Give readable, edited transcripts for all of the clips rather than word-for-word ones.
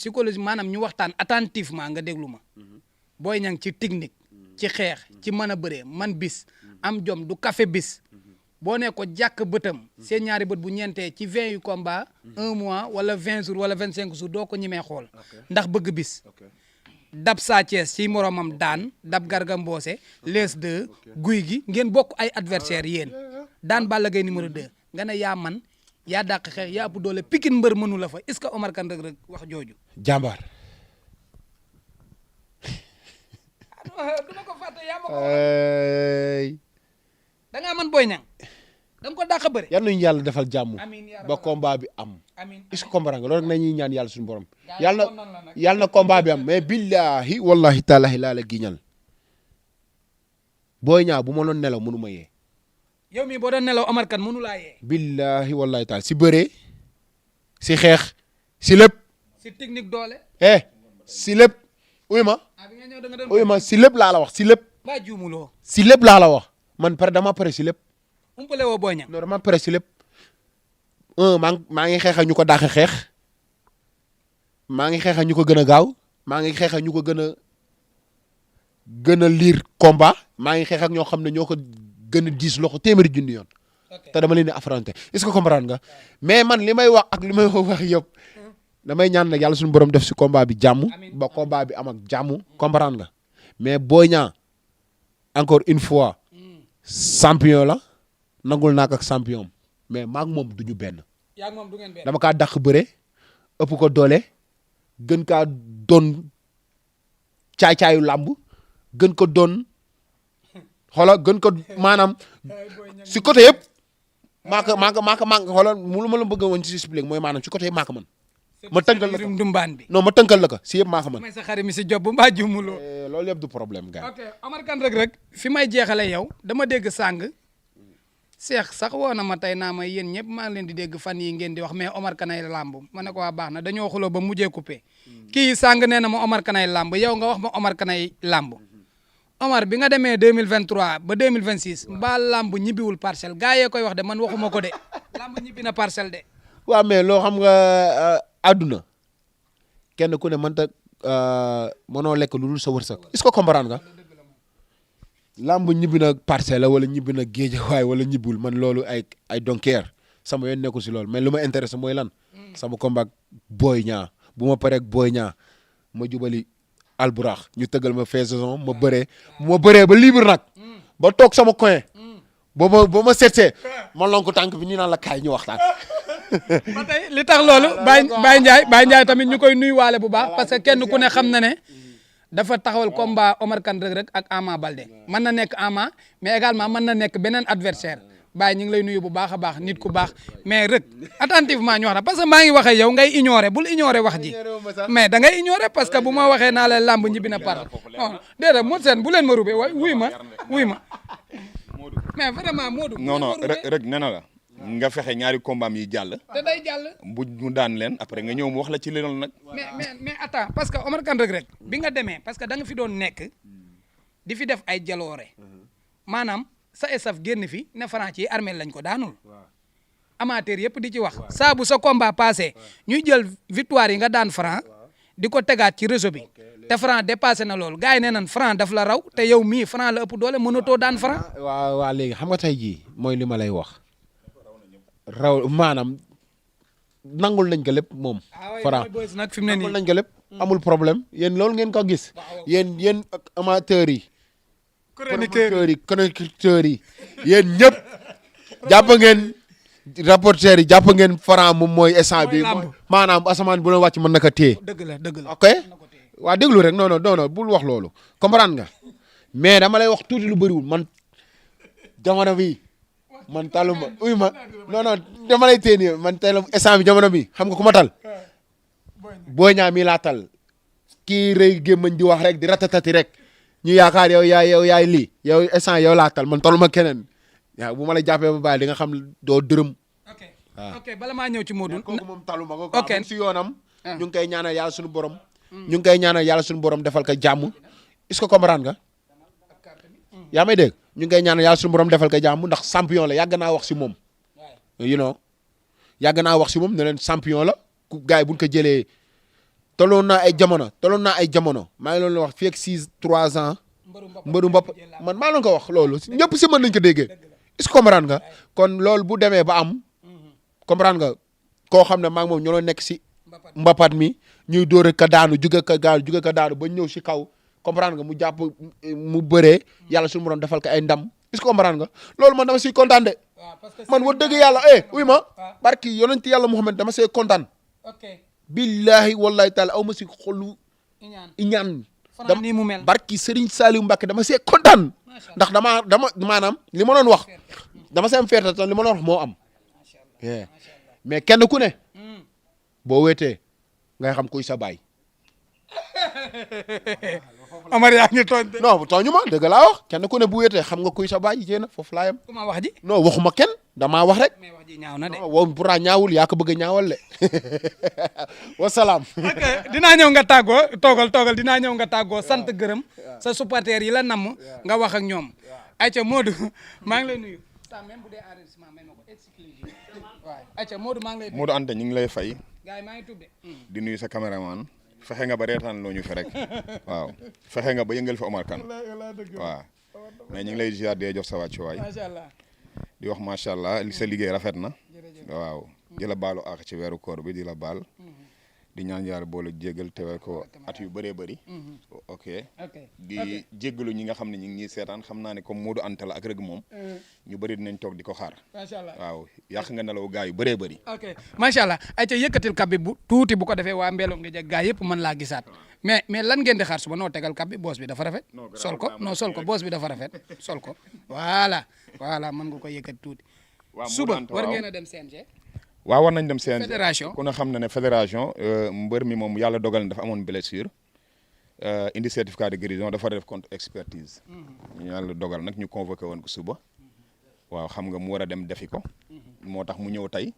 psychologie maanaam ñu waxtaan attentivement nga déglu ma Boy Niang ci technique ci xeex ci mën a bëree man bis am jom du café bis boo ne ko jàkk bëtam seen ñaari bët bu ñeentee ci 20 yu combat 1 mois wala 20 jours wala 25 jours doo ko ñemee xool ndax bëgg bis dab Sa Thiès ci moromam daan dab Garga Mbossé les 2 guy gi ngeen bokk ay adversaire yéen daan Balla Gaye numéro 2 nga ne yaa man yaa dàq xeex yaa ëpp doole Pikine mbër mënu la fa est-ce que Omar Kane Reug Reug wax jooju. jàmbaar. du ma ko fàtte yaa ma ko da ngaa mën Boy Niang da nga ko dàq bëre. yal nañu yàlla defal jàmm. amiin yaa ba rabbal combat bi am. amiin est-ce que comprendre nga loolu rek nañuy ñaan yàlla suñu borom. yàlla na combat bi am mais billahi wallahi taalahi laa la giñal Boy Niang bu ma doon nelaw mënu ma yee. yow mii boo doon nelaw Omar Kane mënu laa yee. billahi wallahi taala si bëree si xeex si lépp. si technique doole. si lépp uy ma. bi nga ñëw da nga doon uy ma si lépp laa la wax si lépp. ba juumuloo. si lépp laa la wax man pare dama pare si lépp. umpale woo Boy Niang. non dama pare si lépp. maa ngi xeex ak ñu ko dàq xeex maa ngi xeex ak ñu ko gën a gaaw maa ngi xeex ak ñu ko gën a liir combat maa ngi xeex ak ñoo xam ne ñoo ko gën a diis loxo téeméeri junni yoon te dama leen di affronter est-ce que comprendre nga mais man li may wax ak li may wax yëpp damay ñaan nag yàlla suñu borom def si combat bi jàmm ba combat bi am ak jàmm comprendre nga mais Boy Niang encore une fois champion la nangul naa ko ak champion mais maag moom du ñu benn. yaa moom du ngeen benn. dama kaa dàq bëre ëpp ko doole gën kaa doon caay-caayu làmb gën ko doon xoola gën ko maanaam si côté yëpp maa ko xoola mu ma la bëgg woon ci expliquer mooy maanaam si côté yëpp maa ko mën ma tënkal la ko dumbaan bi non ma tënkal la ko si yëpp maa ko mën. may sa xarit mi si job bu mbaa jumuloo. loolu yëpp du problème gars. ok Omar Kane Reug Reug fi may jeexale yow dama dégg sàng Cheikh sax woo na ma tey naa ma yéen ñëpp maa ngi leen di dégg fan yi ngeen di wax mais Omar Kane ay làmb ma ne ko waa baax na dañoo xuloo ba mujjee coupé kii sàng nee na ma Omar Kane ay làmb yow nga wax ma Omar Kane ay làmb Omar bi nga demee 2023 ba 2026 mbaa làmb ñibbiwul parcelle gars yee koy wax de man waxuma ko de làmb ñibbi na parcelle de. waaw mais loo xam nga àdduna kenn ku ne mënta mënoo lekk lu dul sa wërsëg est-ce que comprendre nga. lamb ñibbi na parcelle wala ñibbi na géejawaay wala ñibbiwul man loolu ay donkeer sama yoon nekkul si loolu mais lu ma intéressé mooy lan sama combat Boy Niang bu ma paree ak Boy Niang ma jubali alburax ñu tëggal ma fin saison ma bëree ba libre nag ba toog sama coin ba ma seetsee ma lonk tànk bi nii naan la kaay ñu waxtaan. ba tey li tax loolu Baye Ndiaye tamit ñu koy nuyuwaale bu baax parce que kenn ku ne xam na ne dafa taxawal combat Omar Kane Reug Reug ak Ama Baldé mën na nekk Ama mais également mën na nekk beneen adversaire Baye ñu ngi lay nuyu bu baax a baax nit ku baax mais Reug attentivement ñu wax na parce que maa ngi waxee yow ngay ignorer bul ignorer wax ji mais da ngay ignorer parce que bu ma waxee naa la lamb ñibbi na par non déedéet Modou Sène bu leen ma rubee waay wuy ma mais vraiment Modou non Reug nee na la nga fexe ñaari combat yi jàll. te day jàll. bu mu daan leen après nga ñëw mu wax la ci leneen nag. mais attends parce que Omar Kane Reug Reug bi nga demee parce que da nga fi doon nekk di fi def ay jaloore maanaam sa staff génn fi ne Franc ci armée lañ ko daanul. amateur yëpp di ci wax. saa bu sa combat passé ñuy jël victoire yi nga daan Franc di ko tegaat ci réseau bi te Franc dépassé na loolu gars yi nee nañ Franc daf la raw te yow mii Franc la ëpp doole mënatoo daan Franc. waaw léegi xam nga tey jii mooy li ma lay wax. raw maanaam nangul nañ ko lépp moom. Franc nangul nañ ko lépp. amul problème yéen loolu ngeen ko gis. yéen amateurs yi. chroniqueurs yi yéen ñëpp. jàpp ngeen rapporteurs yi jàpp ngeen Franc moom mooy instant bi maanaam asamaan bu la wàcc mën na ko téye. dëgg la ok waa déglu rek non bul wax loolu comprendre nga mais dama lay wax tuuti lu bëriwul man jamono bi man taluma uy ma non dama lay téye nii man tey la instant bi jamono bi xam nga ku ma tal Boy Niang mii laa tal kii rëy gémmañ di wax rek di ratatati rek ñu yaakaar yow yaay lii yow instant yow laa tal man taluma keneen waaw bu ma la jàppee ba bàyyi di nga xam doo dërëm. ok bala maa ñëw ci Modou. kooku moom taluma ko. ok si yoonam. ñu ngi koy ñaanal yàlla suñu borom. ñu ngi koy ñaanal yàlla suñu borom defal ko jàmm est-ce que comprendre nga. yaa may dégg ñu ngi koy ñaanal yàlla suñu borom defal ko jàmm ndax champion la yàgg naa wax si moom. yàgg naa wax si moom ne leen champion la ku gars yi buñ ko jëlee tolloon naa ay jamono maa ngi leen wax fii ak 3 ans mbëru mbopp man maa leen ko wax loolu ñëpp si mën nañ ko déggee est-ce que comprendre nga kon loolu bu demee ba am comprendre nga koo xam ne maa ngi moom ñoo nekk si mbapat mi ñuy dóore ka daanu jóge ka daanu ba ñëw si kaw comprendre nga mu jàpp mu bëree yàlla suñu borom defal ko ay ndam est-ce que comprendre nga loolu man dama siy kontaan de man wax dëgg yàlla uy ma barki yonent yàlla Muhammad dama see kontaan billahi wallahi taala aw ma si xolu iñaan dama nii mu mel barki Serigne Saliou Mbacké dama see kontaan ndax dama maanaam li ma doon wax dama see am fierté li ma doon wax moo am mais kenn ku ne boo wéetee ngay xam kuy sa baay Amar yaa ngi tooñ de. non tooñu ma dëgg laa wax kenn ku ne bu wéetee xam nga kuy sa baay jéem a foofu laa yem. ku ma wax ji. non waxuma kenn damaa wax rek. mais wax ji ñaaw na de. non wow pourtant ñaawul yaa ko bëgg a ñaawal de wasalaam. ok dinaa ñëw nga tàggoo toogal dinaa ñëw nga tàggoo sant gërëm sa supporters yi la namm nga wax ak ñoom. ayca Modou maa ngi lay nuyu. saa même bu dee enregistrement may ma ko exclusif waaw ayca Modou maa ngi lay. Modou Anta ñu ngi lay fay. gars yi maa ngi tudd. di nuyu sa caméraman. fexe nga ba reetaan loo ñu fi rek waaw fexe nga ba yëngal fi Omar Kane waaw mais ñu ngi lay ziar di jox sa wàccuwaay macha allah di wax macha allah li sa liggéey rafet na waaw di la baalu ak ci weeru koor bi di la baal di ñaan yàlla boole jéggal teewee ko at yu bëree bëri ok di jéggalu ñi nga xam ne ñu ngi ñuy seetaan xam naa ne comme Modou Anta la ak rëg moom ñu bëri dinañ toog di ko xaar macha allah waaw yàq nga nelaw gaa yu bëree bëri ok macha allah ay ca yëkkatil kab bi bu tuuti bu ko defee waa Mbello nga jeg gaa yëpp mën laa gisaat mais lan ngeen di xaar suba noo tegal kab bi boos bi dafa rafet sol ko boos bi dafa rafet sol ko voilà mën nga ko yëkkati tuuti suba war ngeen a dem CNG waaw war nañ dem CNG fédération ku ne xam na ne fédération mbër mi moom yàlla dogal na dafa amoon blessure indi certificat de guérison dafa def contre expertise yàlla dogal nag ñu convoqué woon ko suba waaw xam nga mu war a dem defi ko moo tax mu ñëw tey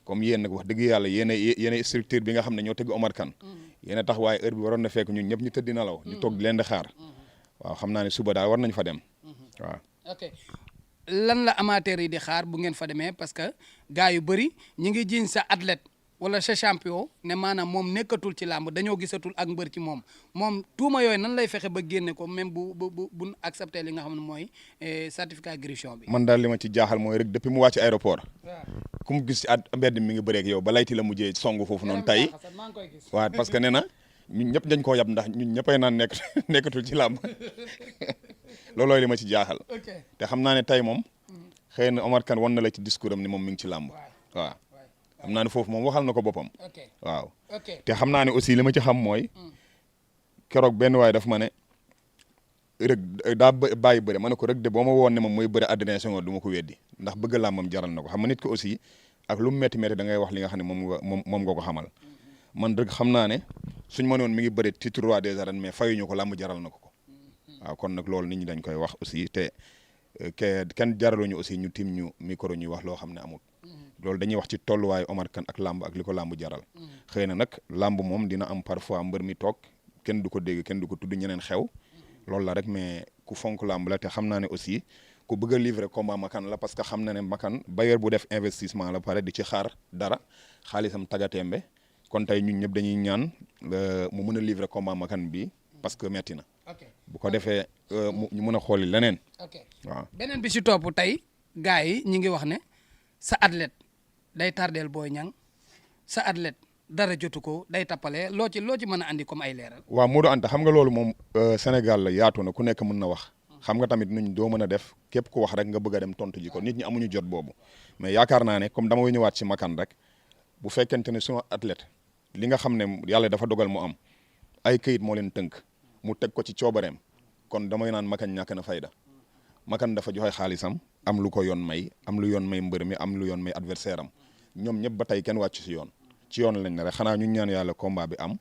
comme yéen nag wax dëgg yàlla yéen structure bi nga xam ne ñoo tëgg Omar Kane yéen a tax waaye heure bi waroon na fekk ñun ñëpp ñu tëddi nalaw ñu toog leen di xaar waaw xam naa ne suba daal war nañ fa dem waaw lan la amateur yi di xaar bu ngeen fa demee parce que gars yu bëri ñi ngi jiiñ sa athlète wala sa champion ne maanaam moom nekkatul ci làmb dañoo gisatul ak mbër ci moom tuuma yooyu nan lay fexe ba génne ko même bu accepté li nga xam ne mooy certificat guérison bi. man daal li ma ci jaaxal mooy rek depuis mu wàcc aéroport ku mu gis ci mbedd mi ngi bëreeg yow ba layti la mujjee songu foofu noonu tey waaw parce que nee na ñun ñëpp dañ koo yab ndax ñun ñëppay naan nekkatul ci làmb loolooy li ma ci jaaxal te xam naa ne tey moom xëy na Omar Kane wan na la ci discours am ni moom mi ngi ci làmb waaw xam naa ne foofu moom waxal na ko boppam waaw te xam naa ne aussi li ma ci xam mooy keroog benn waay daf ma ne rek daa bàyyi bëre ma ne ko rek de boo ma woon ne moom mooy bëre Adrien Senghor du ma ko weddi ndax bëgg làmbam jaral na ko xam nga nit ko aussi ak lu mu métti métti da ngay wax li nga xam ne moom nga ko xamal man rek xam naa ne suñ ma noon mi ngi bëre titre roi des arènes mais fayuñu ko làmb jaral na ko waaw kon nag loolu nit ñi dañ koy wax aussi te kenn jaraluñu aussi ñu tim ñu micro ñuy wax loo xam ne amul loolu dañuy wax ci tolluwaayu Omar Kane ak làmb ak li ko làmb jaral xëy na nag làmb moom dina am parfois mbër mi toog kenn du ko dégg kenn du ko tudd ñeneen xew loolu la rek mais ku fonk làmb la te xam naa ne aussi ku bëgg a livrer combat Makan la parce que xam na ne Makan bailleur bu def investissement la pare di ci xaar dara xaalisam tagatembe kon tey ñun ñëpp dañuy ñaan mu mën a livrer combat Makan bi parce que metti na bu ko defee ñu mën a xooli leneen waaw beneen bi si topp tey gars yi ñi ngi wax ne sa athlète day tardeel Boy Niang sa athlète dara jotu ko day tappale loo ci mën a andi comme ay leeral waaw Modou Anta xam nga loolu moom Sénégal la yaatu na ku nekk mën na wax xam nga tamit nuñ doo mën a def képp ku wax rek nga bëgg a dem tontu ji ko nit ñi amuñu jot boobu mais yaakaar naa ne comme dama ñëwaat ci Makan rek bu fekkente ne suma athlète li nga xam ne yàlla dafa dogal mu am ay këyit moo leen tënk mu teg ko ci coobareem kon damay naan Makan ñàkk na fayda Makan dafa joxe xaalisam am lu ko yoon may am lu yoon may mbër mi am lu yoon may adversaire am ñoom ñëpp ba tey kenn wàcc ci yoon lañ ne rek xanaa ñu ñaan yàlla combat bi am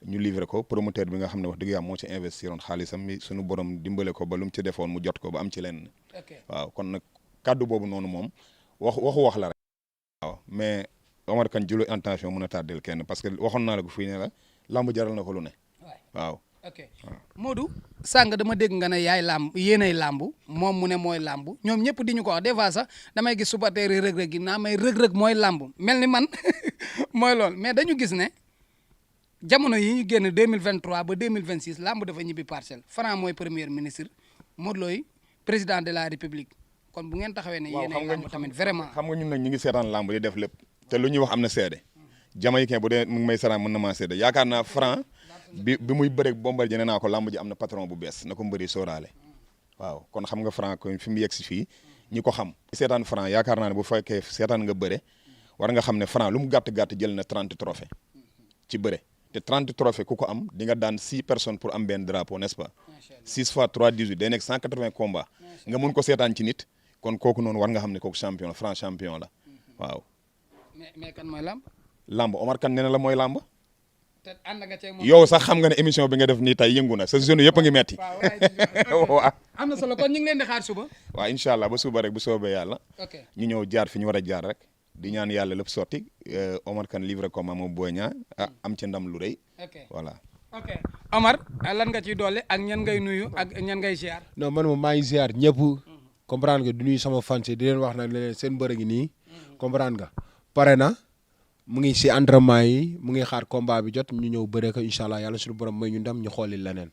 ñu livrer ko promoteur bi nga xam ne wax dëgg yàlla moo ci investiroon xaalisam mi suñu borom dimbale ko ba lu mu ci defoon mu jot ko ba am ci lenn waaw kon nag kàddu boobu noonu moom wax la rek waaw mais Omar Kane jëlu intention mën a tardel kenn parce que waxoon naa la ko fii ne la lamb jaral na ko lu ne waaw ok Modou sàng dama dégg nga ne yaay làmb yéenay làmb moom mu ne mooy làmb ñoom ñëpp di ñu ko wax des fois sax damay gis supporter yi rëg-rëg yi naa may rëg-rëg mooy làmb mel ni man mooy loolu mais dañu gis ne jamono yi ñu génn 2023 ba 2026 lamb dafa ñibbi parcelle Franc mooy premier ministre Modou Lo président de la république kon bu ngeen taxawee ne yéen ay lamb tamit vraiment xam nga ñun nag ñu ngi seetaan lamb di def lépp te lu ñuy wax am na seede Jamaïcain bu dee mu ngi may saraan mën na maa seede yaakaar naa Franc bi muy bëreeg Bombardier nee naa ko lamb ji am na patron bu bees na ko mbëri sóoraale waaw kon xam nga Franc ko fi mu yegg si fii ñi ko xam seetaan Franc yaakaar naa ne bu fekkee seetaan nga bëre war nga xam ne Franc lu mu gàtt-gàtt jël na 30 trophées ci bëre te 30 trophées ku ko am di nga daan 6 personnes pour am benn drapeau n'est-ce pas 6 fois 3 18 day nekk 180 combats nga mun ko seetaan ci nit kon kooku noonu war nga xam ne kooku champion la Franc champion la waaw. mais kan mooy lamb. lamb Omar Kane nee na la mooy lamb. te ànd nga ceeg moom yow sax xam nga ne émission bi nga def nii tey yëngu na sa jeune yëpp a ngi metti. waaw am na solo kon ñu ngi leen di xaar suba. waaw incha allah ba suba rek bu soobee yàlla. ok ñu ñëw jaar fi ñu war a jaar rek. di ñaan yàlla lépp sotti Omar Kane livré ko moom Boy Niang am ci ndam lu rëy. ok voilà. ok Omar lan nga ciy doole ak ñan ngay nuyu ak ñan ngay ziar. non man moom maa ngi ziar ñëpp comprendre nga di nuyu sama fans di leen wax nag leen seen mbër gi nii comprendre nga pare na mu ngi si entraînement yi mu ngi xaar combat bi jot ñu ñëw bëree ko incha allah yàlla suñu borom may ñu ndam ñu xooli leneen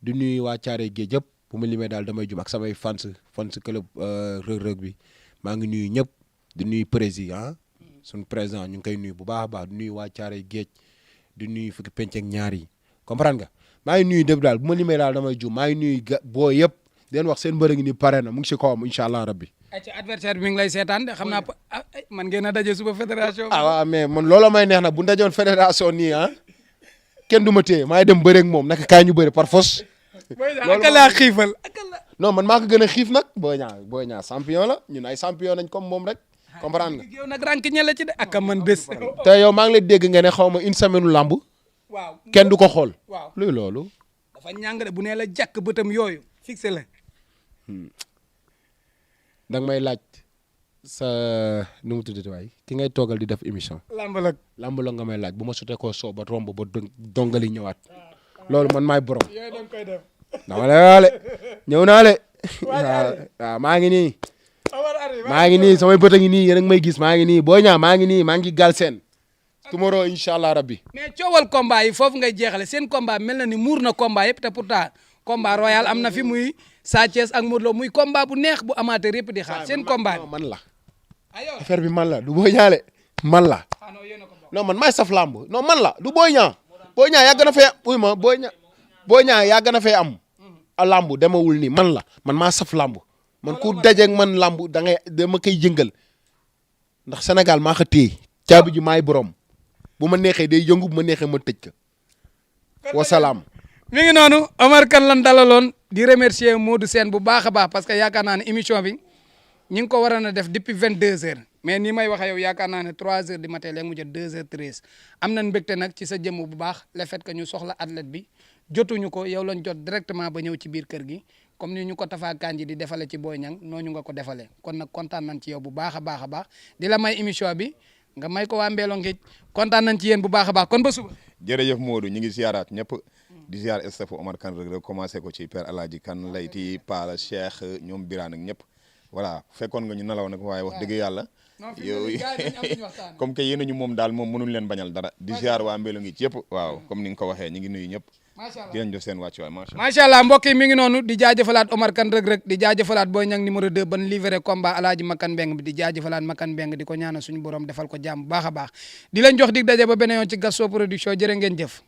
di nuyu waa Thiaré Géej yëpp bu ma limee daal damay jum ak samay fans club Reug bi maa ngi nuyu ñëpp di nuyu président suñu président ñu ngi koy nuyu bu baax a baax di nuyu waa Thiaré Géej di nuyu fukki penc ak ñaar yi comprendre nga maa ngi nuyu dëpp daal bu ma limee daal damay jum maa ngi nuyu boo yëpp di leen wax seen mbër gi ni pare na mu ngi si kawam incha allah rabbi. ay ci adversaire bi mi ngi lay seetaan de xam naa man ngeen a daje suba fédération. waaw mais man looloo may neex na bu ndajoon fédération nii kenn du ma téye maa ngi dem bëre ak moom naka kaay ñu bëre par force. loolu ak laa xiifal non man maa ko gën a xiif nag Boy Niang champion la ñun ay champion nañ comme moom rek comprendre nga. yow nag rank ñela ci de ak man bés. te yow maa ngi lay dégg nga ne xaw ma une semaine lamb. waaw kenn du ko xool. waaw luy loolu. dafa ñàng de bu nee la jàkk bëtam yooyu fixé la. da nga may laaj sa nu mu tuddati waay ki ngay toogal di def émission. lamb la nga may laaj bu ma sotee koo soo ba romb ba dongali ñëwaat loolu man maay borom. yooyu da nga koy def. dama lay waale ñëw naa le. waaw maa ngi nii. maa ngi nii samay bët a ngi nii yéen a ngi may gis maa ngi nii Boy Niang maa ngi nii maa ngi Galsen. tomorrow incha allah rabbi. mais coowal combat yi foofu ngay jeexale seen combat mel na ni muur na combat yëpp te pourtant combat royal am na fi muy Sa Thiès ak Modou Lo muy combat bu neex bu amateur yëpp di xaar seen combat bi. man la affaire bi man la du Boy Niang man la non man maay saf lamb non man la du Boy Niang. Boy Niang yàgg na fee uy ma Boy Niang yàgg na fee am a lamb demawul nii man la man maa saf lamb man ku dajeeg man lamb dama koy yëngal ndax Sénégal maa ko téye caabi ji maay borom bu ma neexee day yëngu bu ma neexee ma tëj ko wasalaam. mi ngi noonu Omar Kane lan dalaloon di remercier Modou Sène bu baax a baax parce que yaakaar naa ne émission bi ñi ngi ko waroon a def depuis 22h mais ni may waxee yow yaakaar naa ne 3h du matin léegi mu jot 2h13 am nañ mbégte nag ci sa jëmm bu baax le fait que ñu soxla athlète bi jotuñu ko yow lañ jot directement ba ñëw ci biir kër gi comme ni ñu ko Tafa Kandji di defale ci Boy Niang nooñu nga ko defalee kon nag kontaan nañ ci yow bu baax a baax a baax di la may émission bi nga may ko waa Mbello Ngéej kontaan nañ ci yéen bu baax a baax kon ba suba. jërëjëf Modou ñu ngi ziaraat ñëpp di ziar stafu Omar Kane Reug Reug commencé ko ci Père Aladji Kane Layti Pala Cheikh ñoom Birane ak ñëpp voilà fekkoon nga ñu nelaw nag waaye wax dëgg yàlla yow comme que yéen ñu moom daal moom mënuñ leen bañal dara di ziar waa Mbello Ngéej yëpp waaw comme ni nga ko waxee ñu ngi nuyu ñëpp di leen jox seen wàccuwaay macha allah mbokk yi mi ngi noonu di jaajëfalaat Omar Kane Reug Reug di jaajëfalaat Boy Niang numéro 2 ban livré combat Alaaji Makan Mbeng bi di jaajëfalaat Makan Mbeng di ko ñaanal suñu borom defal ko jàmm bu baax a baax di leen jox dig daje ba beneen yoon ci Gaston Production jërë ngeen jëf